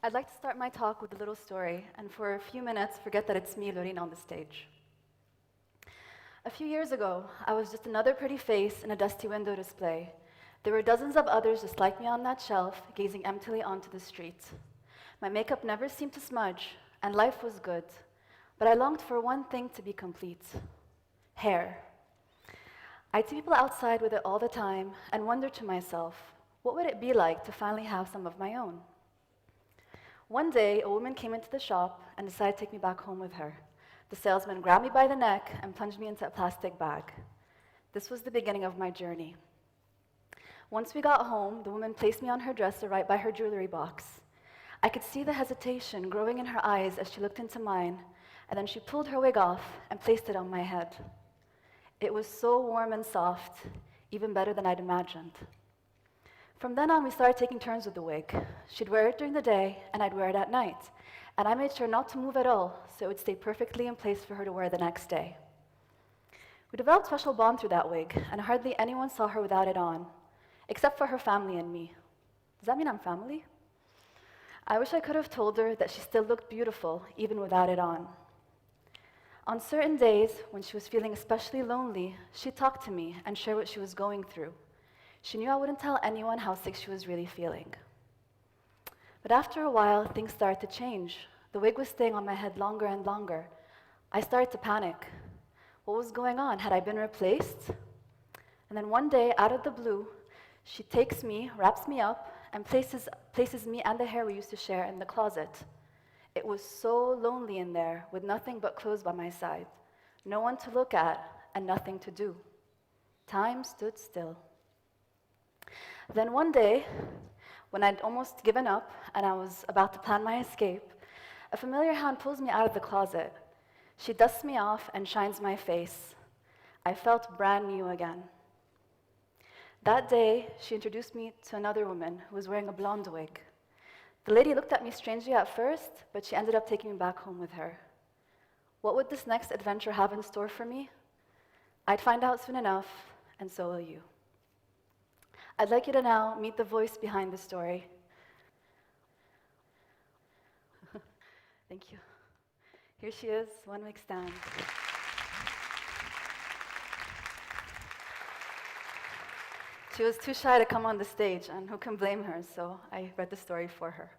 I'd like to start my talk with a little story, and for a few minutes, forget that it's me, Loryne, on the stage. A few years ago, I was just another pretty face in a dusty window display. There were dozens of others just like me on that shelf, gazing emptily onto the street. My makeup never seemed to smudge, and life was good. But I longed for one thing to be complete: hair. I'd see people outside with it all the time and wonder to myself, what would it be like to finally have some of my own? One day, a woman came into the shop and decided to take me back home with her. The salesman grabbed me by the neck and plunged me into a plastic bag. This was the beginning of my journey. Once we got home, the woman placed me on her dresser right by her jewelry box. I could see the hesitation growing in her eyes as she looked into mine, and then she pulled her wig off and placed it on my head. It was so warm and soft, even better than I'd imagined. From then on, we started taking turns with the wig. She'd wear it during the day, and I'd wear it at night. And I made sure not to move at all, so it would stay perfectly in place for her to wear the next day. We developed a special bond through that wig, and hardly anyone saw her without it on, except for her family and me. Does that mean I'm family? I wish I could have told her that she still looked beautiful, even without it on. On certain days, when she was feeling especially lonely, she'd talk to me and share what she was going through. She knew I wouldn't tell anyone how sick she was really feeling. But after a while, things started to change. The wig was staying on my head longer and longer. I started to panic. What was going on? Had I been replaced? And then one day, out of the blue, she takes me, wraps me up, and places me and the hair we used to share in the closet. It was so lonely in there, with nothing but clothes by my side. No one to look at, and nothing to do. Time stood still. Then one day, when I'd almost given up and I was about to plan my escape, a familiar hand pulls me out of the closet. She dusts me off and shines my face. I felt brand new again. That day, she introduced me to another woman who was wearing a blonde wig. The lady looked at me strangely at first, but she ended up taking me back home with her. What would this next adventure have in store for me? I'd find out soon enough, and so will you. I'd like you to now meet the voice behind the story. Thank you. Here she is, Wig Stand. She was too shy to come on the stage, and who can blame her, so I read the story for her.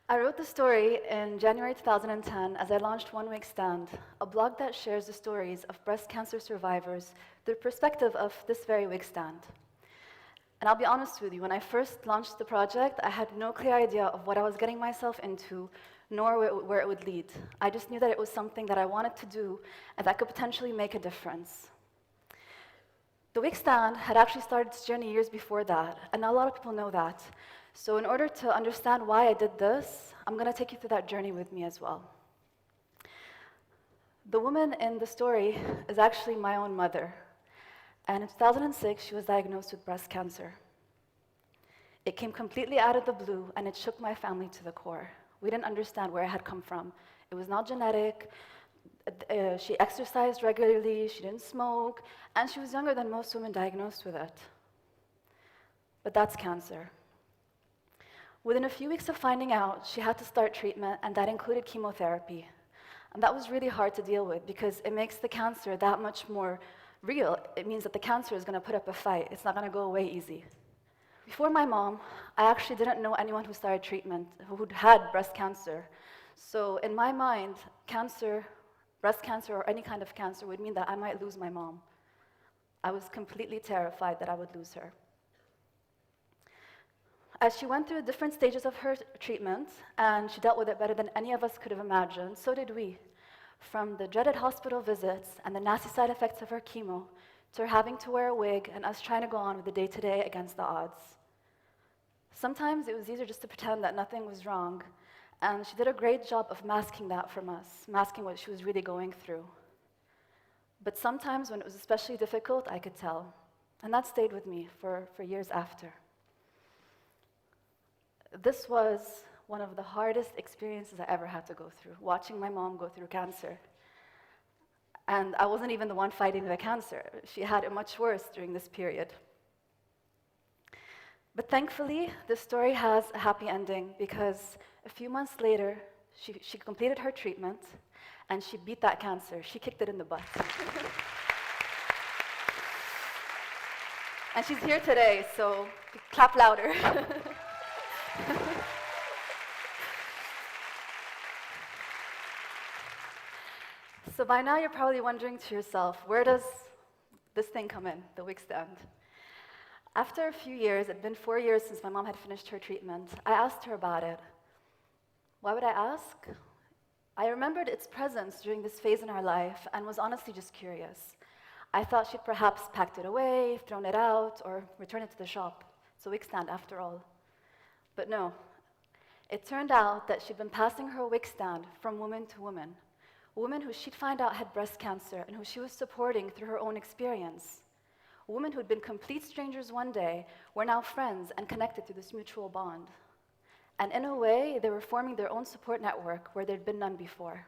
I wrote the story in January 2010 as I launched Wig Stand, a blog that shares the stories of breast cancer survivors through the perspective of this very wig stand. And I'll be honest with you, when I first launched the project, I had no clear idea of what I was getting myself into, nor where it would lead. I just knew that it was something that I wanted to do and that could potentially make a difference. The Wig Stand had actually started its journey years before that, and not a lot of people know that. So in order to understand why I did this, I'm going to take you through that journey with me as well. The woman in the story is actually my own mother. And in 2006, she was diagnosed with breast cancer. It came completely out of the blue, and it shook my family to the core. We didn't understand where it had come from. It was not genetic. She exercised regularly, she didn't smoke, and she was younger than most women diagnosed with it. But that's cancer. Within a few weeks of finding out, she had to start treatment, and that included chemotherapy. And that was really hard to deal with because it makes the cancer that much more real. It means that the cancer is going to put up a fight. It's not going to go away easy. Before my mom, I actually didn't know anyone who started treatment who'd had breast cancer. So in my mind, cancer, breast cancer or any kind of cancer would mean that I might lose my mom. I was completely terrified that I would lose her. As she went through the different stages of her treatment, and she dealt with it better than any of us could have imagined, so did we. From the dreaded hospital visits and the nasty side effects of her chemo, to her having to wear a wig and us trying to go on with the day-to-day against the odds. Sometimes it was easier just to pretend that nothing was wrong, and she did a great job of masking that from us, masking what she was really going through. But sometimes when it was especially difficult, I could tell, and that stayed with me for years after. This was one of the hardest experiences I ever had to go through, watching my mom go through cancer. And I wasn't even the one fighting the cancer. She had it much worse during this period. But thankfully, this story has a happy ending because a few months later, she completed her treatment and she beat that cancer. She kicked it in the butt. And she's here today, so clap louder. So by now you're probably wondering to yourself, where does this thing come in, the Wig Stand? After a few years, it'd been 4 years since my mom had finished her treatment, I asked her about it. Why would I ask? I remembered its presence during this phase in our life and was honestly just curious. I thought she'd perhaps packed it away, thrown it out, or returned it to the shop. It's a wig stand after all. But no, it turned out that she'd been passing her wig stand from woman to woman, a woman who she'd find out had breast cancer and who she was supporting through her own experience. Women who'd been complete strangers one day were now friends and connected through this mutual bond. And in a way, they were forming their own support network where there'd been none before.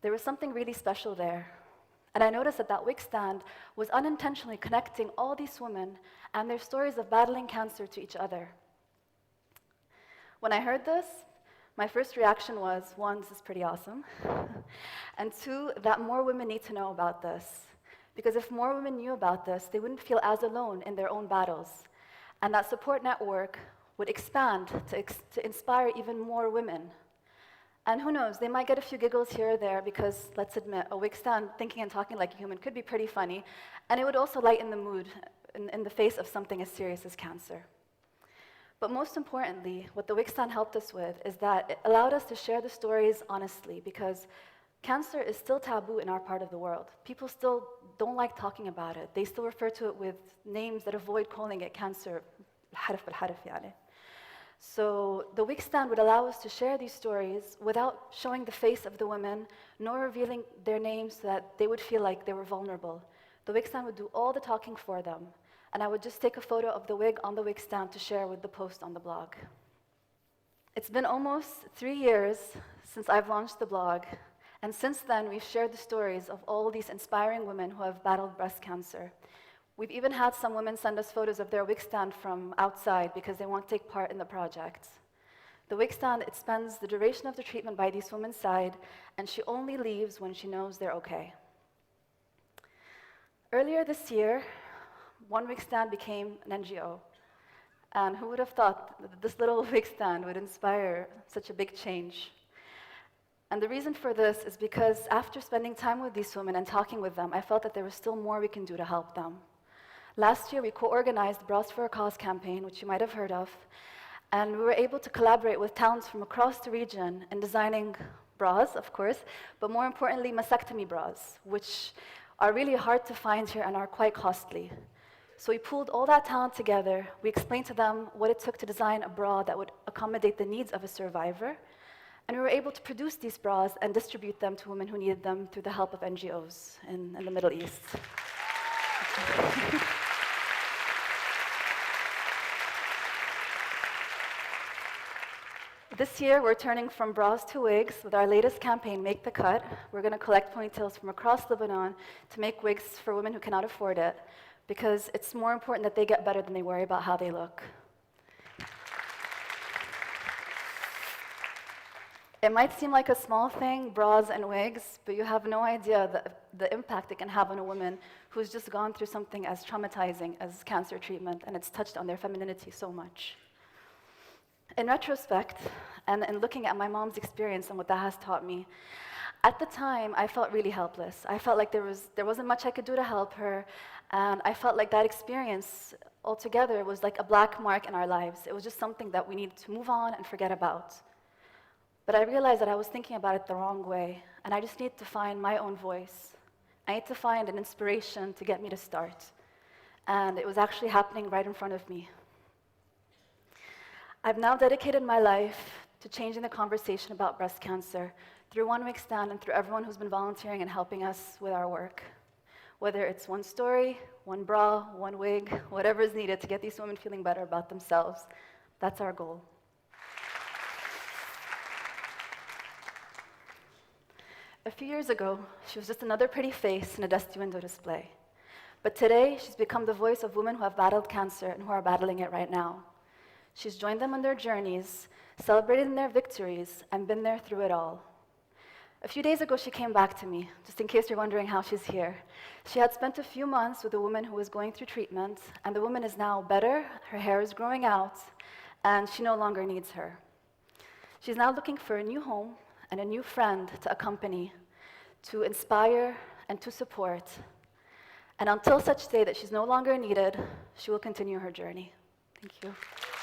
There was something really special there. And I noticed that that wig stand was unintentionally connecting all these women and their stories of battling cancer to each other. When I heard this, my first reaction was, one, this is pretty awesome, and two, that more women need to know about this. Because if more women knew about this, they wouldn't feel as alone in their own battles. And that support network would expand to inspire even more women. And who knows, they might get a few giggles here or there because, let's admit, a wig stand thinking and talking like a human could be pretty funny, and it would also lighten the mood in the face of something as serious as cancer. But most importantly, what the wig stand helped us with is that it allowed us to share the stories honestly, because cancer is still taboo in our part of the world. People still don't like talking about it. They still refer to it with names that avoid calling it cancer. So the wig stand would allow us to share these stories without showing the face of the women, nor revealing their names so that they would feel like they were vulnerable. The wig stand would do all the talking for them, and I would just take a photo of the wig on the wig stand to share with the post on the blog. It's been almost 3 years since I've launched the blog, and since then we've shared the stories of all these inspiring women who have battled breast cancer. We've even had some women send us photos of their wig stand from outside because they want to take part in the project. The wig stand, it spends the duration of the treatment by these women's side, and she only leaves when she knows they're okay. Earlier this year, one wig stand became an NGO. And who would have thought that this little wig stand would inspire such a big change? And the reason for this is because after spending time with these women and talking with them, I felt that there was still more we can do to help them. Last year, we co-organized the Bras for a Cause campaign, which you might have heard of, and we were able to collaborate with towns from across the region in designing bras, of course, but more importantly, mastectomy bras, which are really hard to find here and are quite costly. So we pooled all that talent together. We explained to them what it took to design a bra that would accommodate the needs of a survivor, and we were able to produce these bras and distribute them to women who needed them through the help of NGOs in the Middle East. This year, we're turning from bras to wigs with our latest campaign, Make the Cut. We're going to collect ponytails from across Lebanon to make wigs for women who cannot afford it, because it's more important that they get better than they worry about how they look. It might seem like a small thing, bras and wigs, but you have no idea the impact it can have on a woman who's just gone through something as traumatizing as cancer treatment, and it's touched on their femininity so much. In retrospect, and in looking at my mom's experience and what that has taught me, at the time, I felt really helpless. I felt like there wasn't much I could do to help her, and I felt like that experience altogether was like a black mark in our lives. It was just something that we needed to move on and forget about. But I realized that I was thinking about it the wrong way, and I just needed to find my own voice. I needed to find an inspiration to get me to start. And it was actually happening right in front of me. I've now dedicated my life to changing the conversation about breast cancer through One Wig Stand and through everyone who's been volunteering and helping us with our work. Whether it's one story, one bra, one wig, whatever is needed to get these women feeling better about themselves, that's our goal. A few years ago, she was just another pretty face in a dusty window display. But today, she's become the voice of women who have battled cancer and who are battling it right now. She's joined them on their journeys, celebrated their victories, and been there through it all. A few days ago, she came back to me, just in case you're wondering how she's here. She had spent a few months with a woman who was going through treatment, and the woman is now better, her hair is growing out, and she no longer needs her. She's now looking for a new home and a new friend to accompany, to inspire and to support. And until such day that she's no longer needed, she will continue her journey. Thank you.